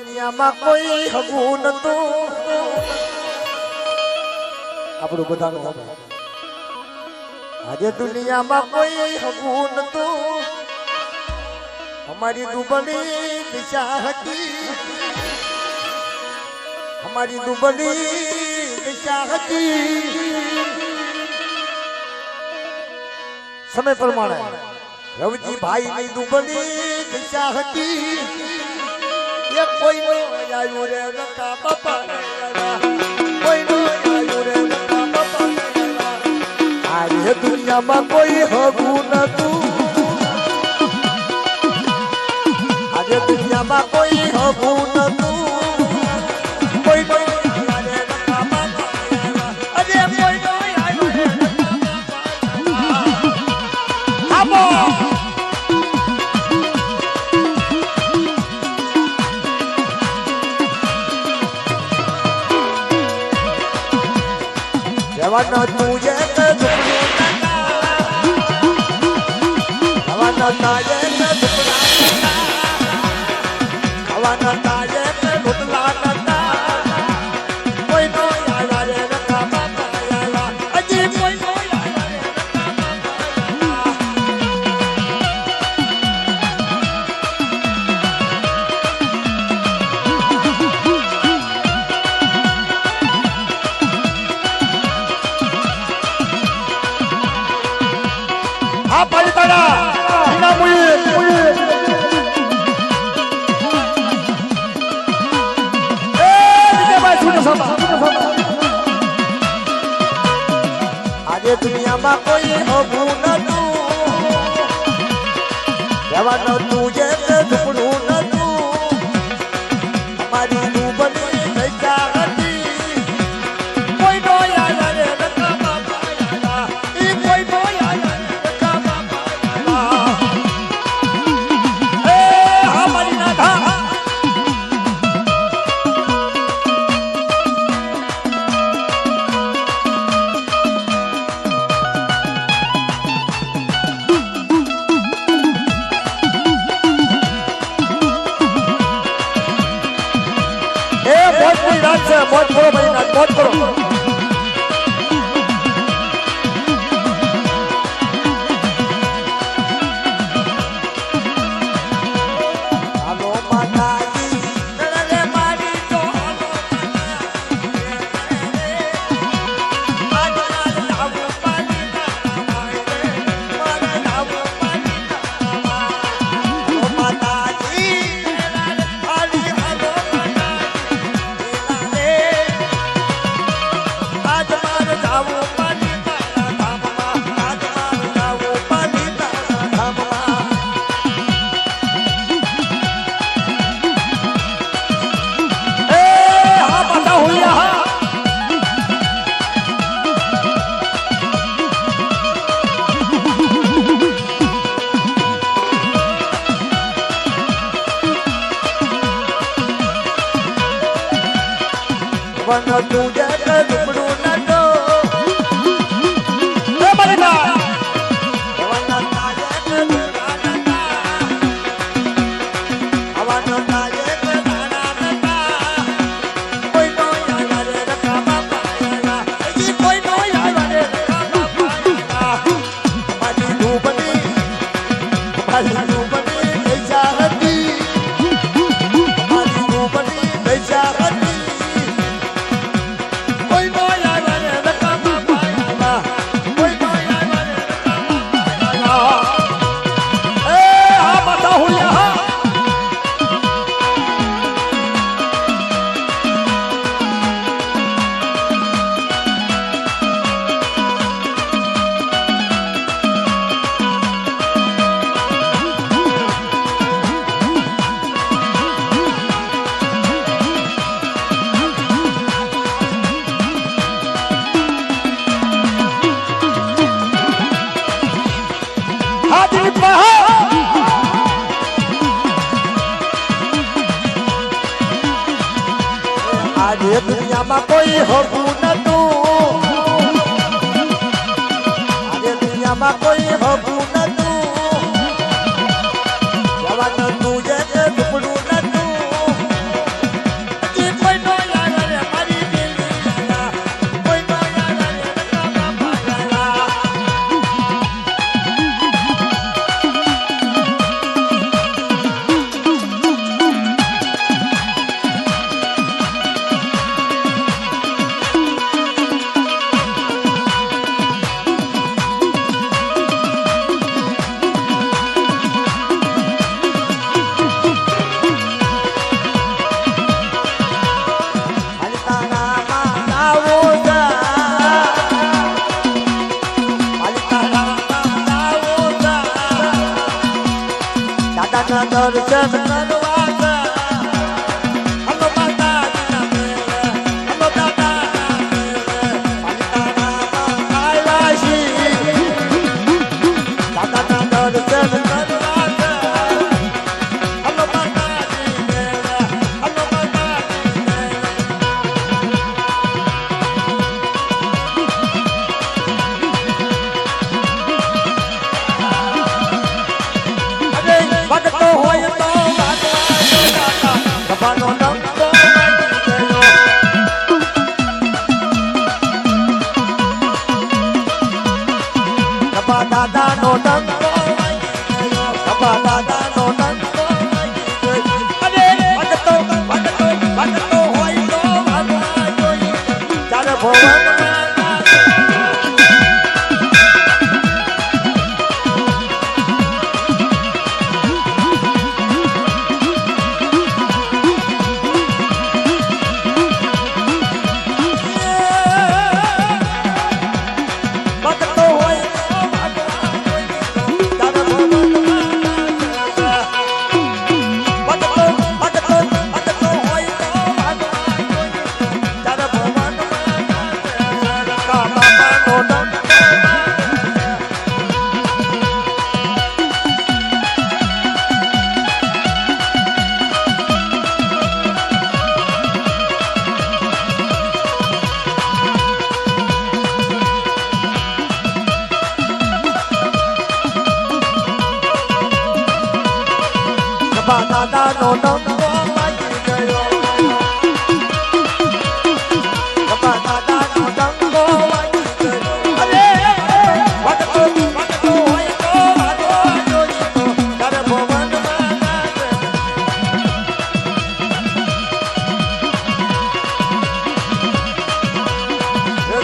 દુનિયામાં કોઈ હગું નતું આપણું બધાનું આજે દુનિયામાં કોઈ હગું નતું અમારી દુબળી દિશા હતી અમારી દુબળી દિશા હતી સમય પ્રમાણે રવજી ભાઈ ની દુબળી દિશા હતી એ કોઈ નો આવ્યું રે નકા બાપા કોઈ નો આવ્યું રે નકા બાપા આજે દુનિયામાં કોઈ હગું નતું આજે દુનિયામાં કોઈ હગું નતું કોઈ નો આવ્યું રે નકા બાપા આજે કોઈ નો આવ્યું રે નકા બાપા Kawana tuye ke duplu Kawana taye ke dupla Kawana taye ke dupla Koi no ya re naka baba ya aji koi no ya re apa di tanah Cina murid kita sudah sama ada dunia માં કોઈ હગું નતું જવાનું તુજે કે ઝૂપડું નતું અમારી દુબળી દશા હતી કોઈ નો યાદ રે નકા બાપા ઈ કોઈ નો યાદ बहुत करो भाई नाच बहुत करो हेलो माताजी नरे मारी तो आज आज लावू पानी ना मारे लावू पानी ना हेलो माताजी आली hello Kawana tuye ke duplu nado mereka Kawana taye ke dupla nada Kawana taye ke dana nada koi no ya re naka bapa ya ji koi no ya re naka bapa ya amari dubani desa hati amari dubani desa hati આજે દુનિયામાં કોઈ હગું નતું આજે દુનિયામાં કોઈ હગું નતું જવાનું તુજે કે ઝૂપડું નતું બાપાનો ડંકો વાગી ગયો બાપા દાદાનો ડંકો વાગી ગયો બાપા દાદાનો ડંકો વાગી ગયો અરે ભગતો ભગતો ભગતો હોય તો ભગવા જોઈએ ચાલે ભવન દાદાનો ડંકો વાગી ગયો બાપા દાદાનો ડંકો વાગી ગયો અરે ભગતો ભગતો હોય તો ભાગવા જોઈએ તો તારે ભવનમાં નાચે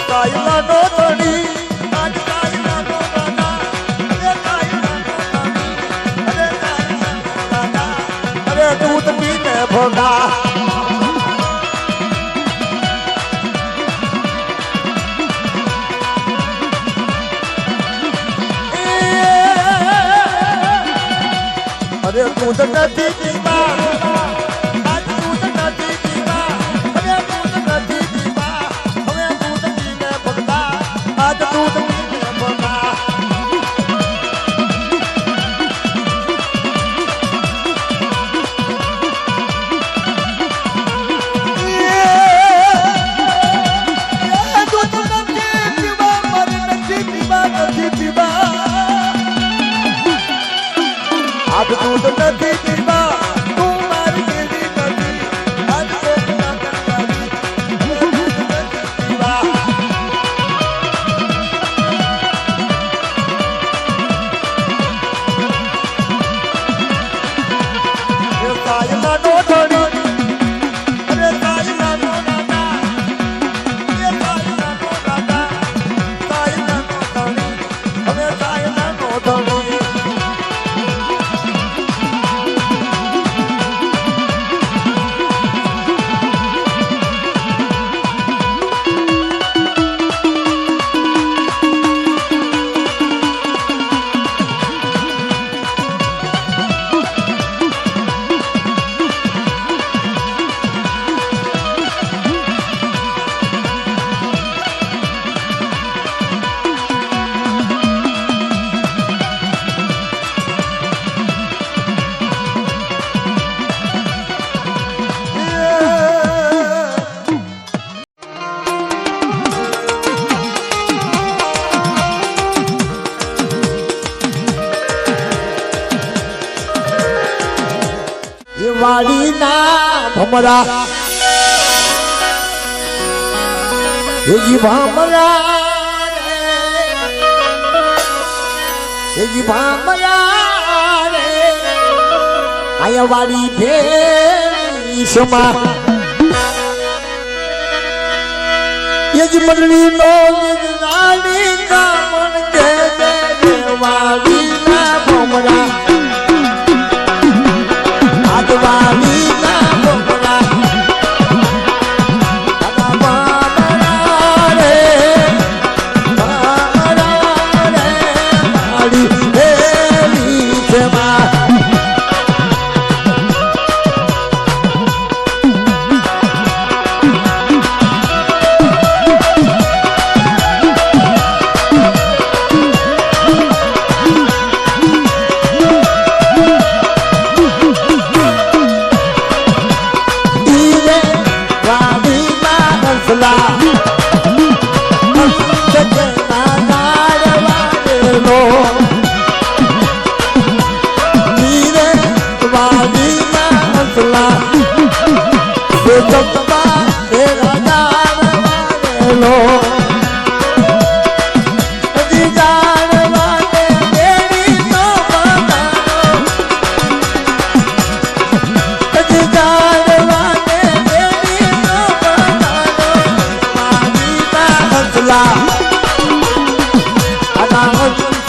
સાયલાનો ધણી આજ સાયલાનો દાદા અરે સાયલાનો ધણી દૂધ પીને ભોગા અરે દૂધ નથી પીવા આજ દૂધ નથી પીવા અરે દૂધ નથી પીવા હવે દૂધ પીને ભોગા આજ દૂધ પીને ભોગા આજ દૂધ નથી પીવા તું મારી દેવી નથી આજ દૂધ નથી પીવા એ સાયલાનો ધણી અરે સાયલાનો દાદા એ સાયલાનો દાદા સાયલાનો ધણી હવે સાયલાનો ધણી વાડીના ભમરા હેજી ભમરા હેજી ભમરા રે આયા વાડી ભેસમાં હેજી મંડળી નો રાણી કામણ કે વાડીના ભમરા વાડીના ભમરા चंपा तेरा नाम लो जान वाले तेरी तो बतानो जान वाले तेरी तो बतानो मानी का हंसला अना हंसला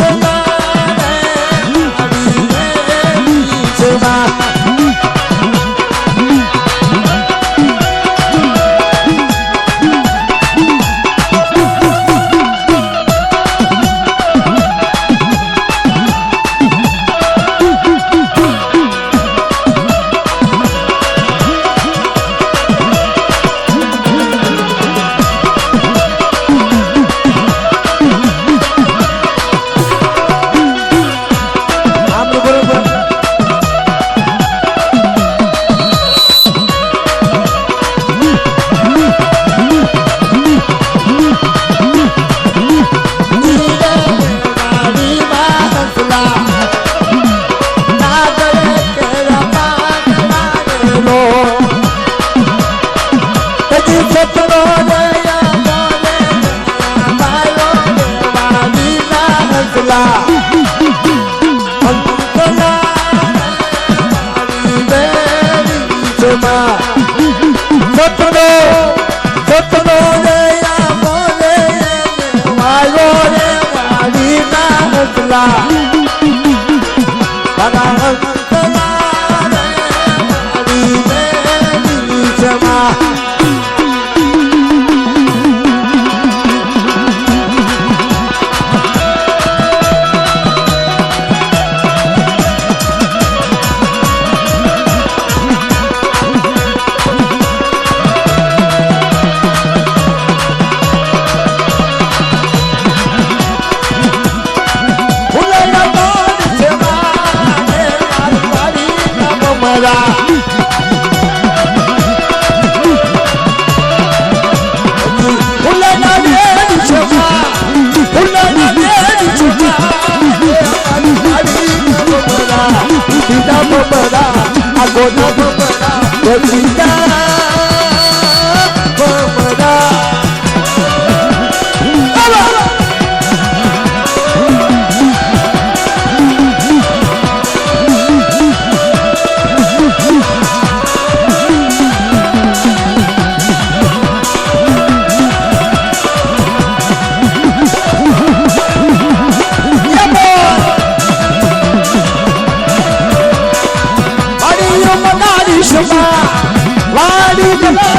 रे बीच में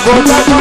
ગોતા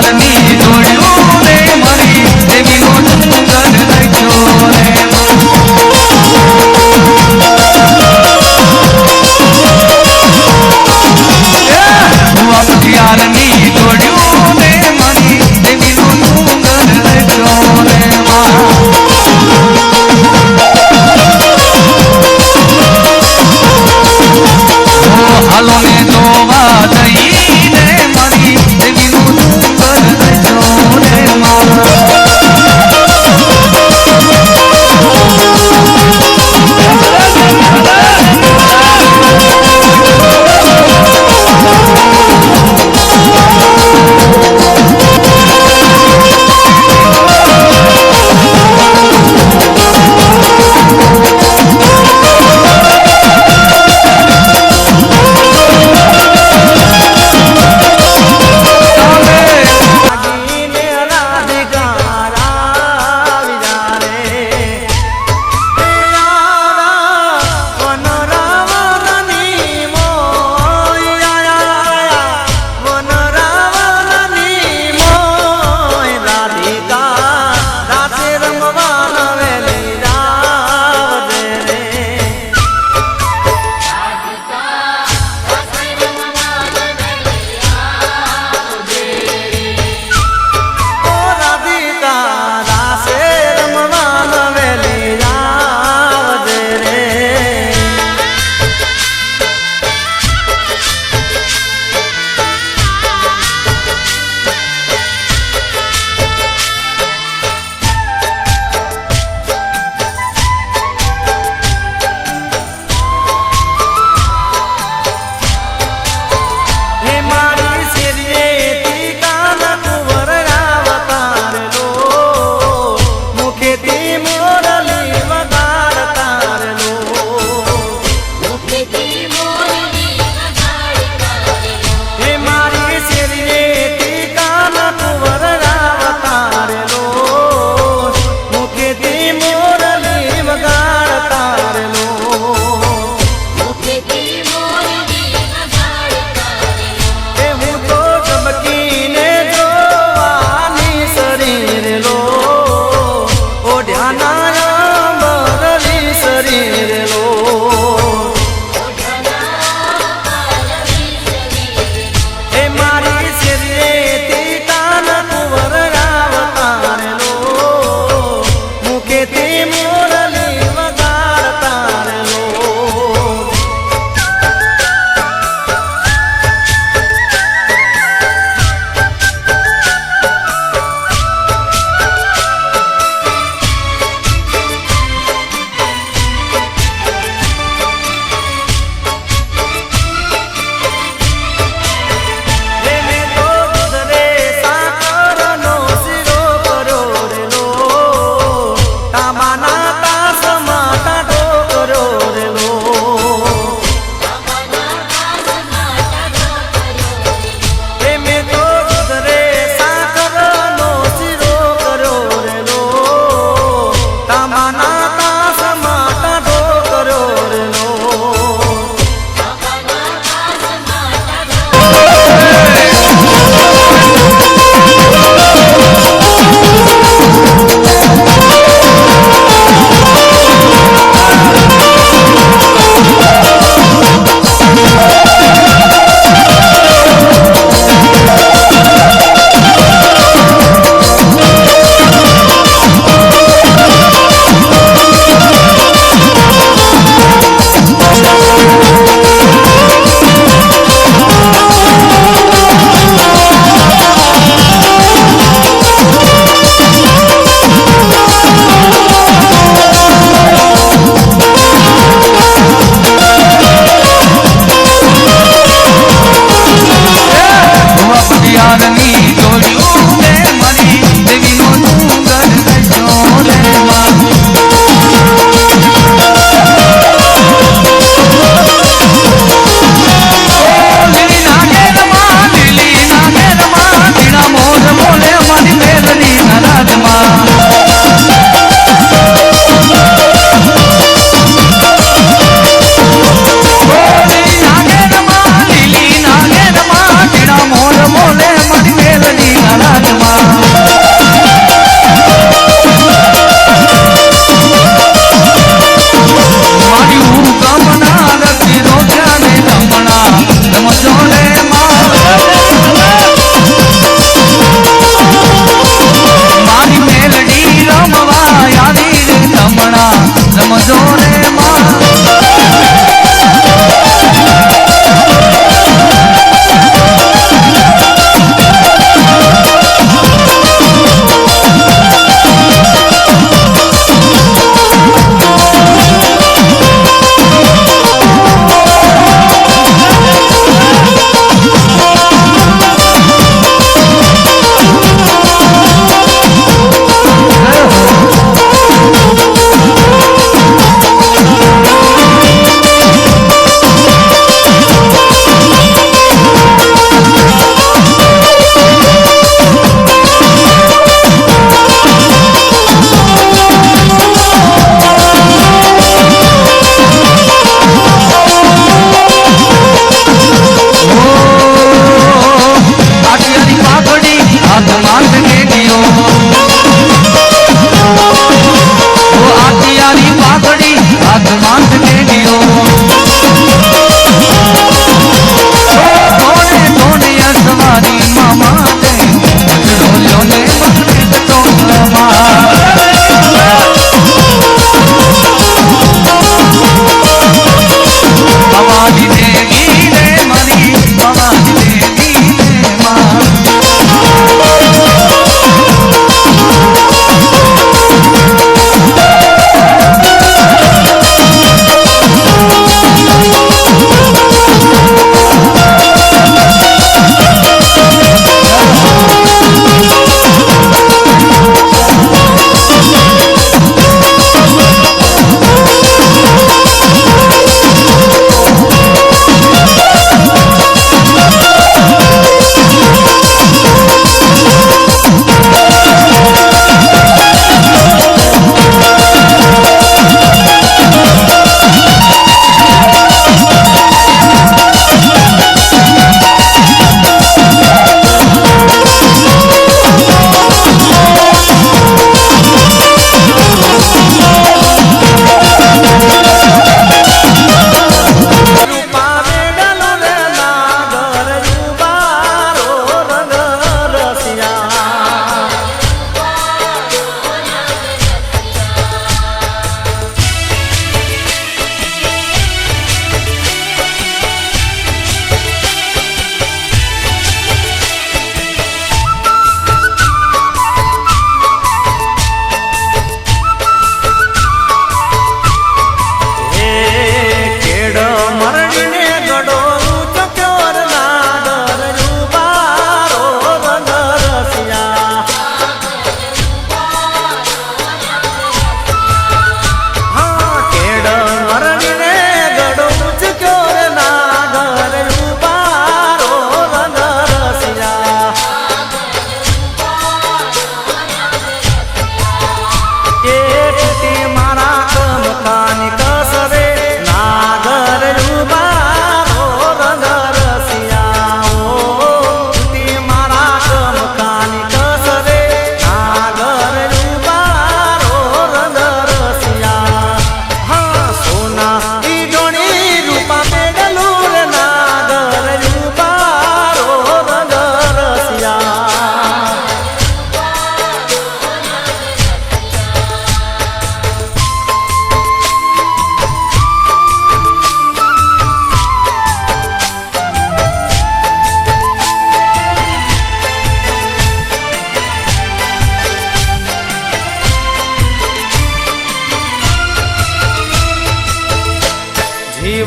યારની જોડ્યું રે મારી દેવીનો સુંદર લખ્યો રે યારની જોડ્યું રે મારી દેવીનો સુંદર લખ્યો રે હાલો ને જોવા જઈને મારી દેવીનું સુંદર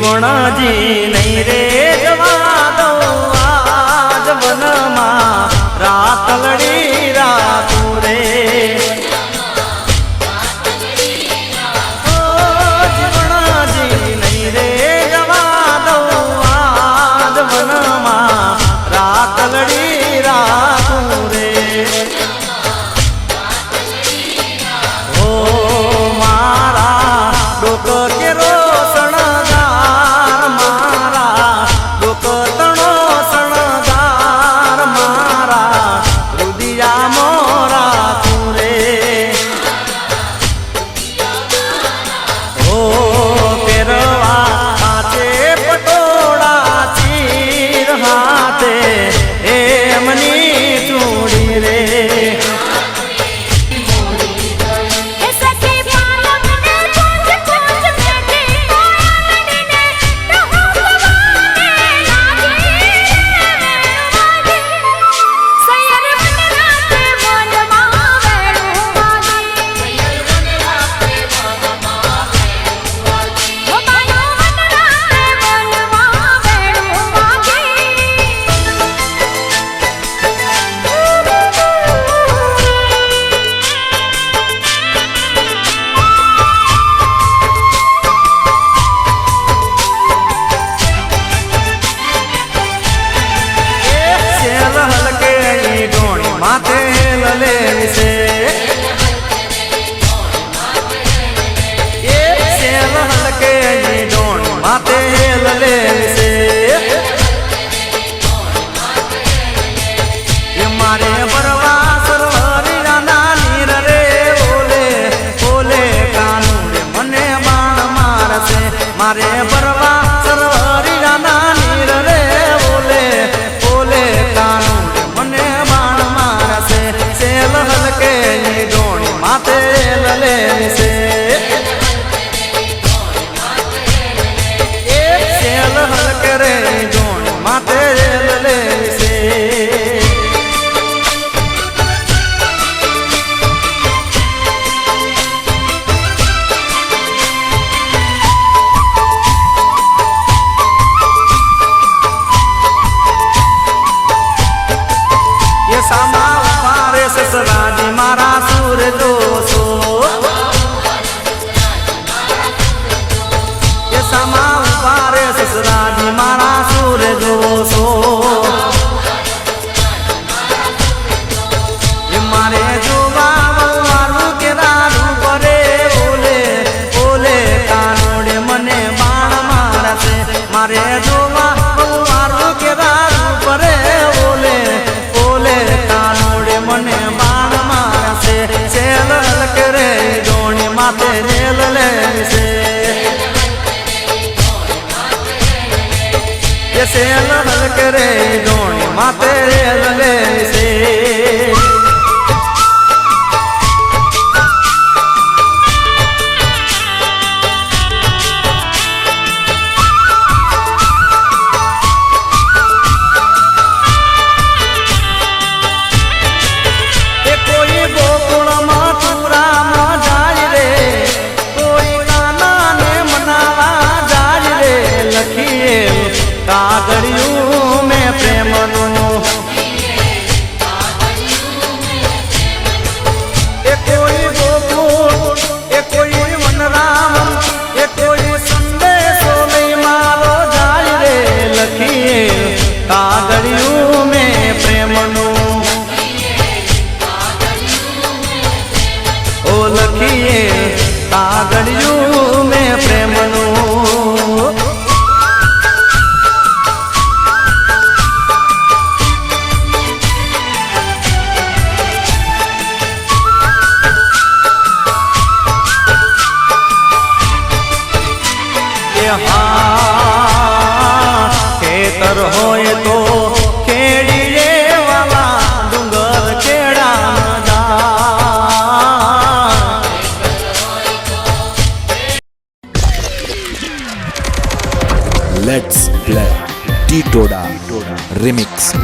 જીવણજી નહીં રે જવા દઉં આજ વનમાં રાતલડી રાતું રે જીવણજી નહીં રે જવા દઉં આજ વનમાં રાતલડી રાતું રે ઓ મારા ડોક કેરો શણગાર મારા ડોક તણો શણગાર મારા રુદિયા મોરા તું રે ઓ પેરવા હાથે પટોળા ચીર હાથે એમની ચૂડી રે માથે લલે વિશે એ શેલ હલકે ડોણ માથે લલે વિશે એ મારે બરવા સરવરિયાના નીર રે ઓલે ઓલે કાનુડે મને બાણ મારશે મારે બરવા સરવરિયાના નીર રે ઓલે ઓલે કાનુડે મને બાણ મારશે શેલ હલકે ડોણી માથે લલે વિશે એ શેલ હલકે રે ડોણી માથે લલે વિશે ये सामा उपारे ससराजी मारा सूर दोसो ये सामा उपारे ससराजी मारा सूर दोसो ये मारे जोवा मारू के दारू परे ओले ओले कानोड़े मने बाण मारसे मारे जोवा मारू के दारू परे ओले ओले कानोड़े मने बाण मारसे शेल हलके रे डोणी माथे रेल ले से ये शेल हलके रे डोणी माथे रेल ले से कोई गोकुल मथुरा में जाय रे कोई काना ने मनावा जाय रे लखिए कागड़ियों में प्रेम नो ए कोई गोकुल ए कोई वनराम ए कोई संदेशो नहीं मारो जाय रे लखिए कागड़ियों में प्रेम नो ओ लखिए कागड़ियों में प्रेम नो खेतर होय तो खेड़िए वाला डूंगर खेड़ा न जा Let's play Titoda Remix.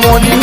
Mori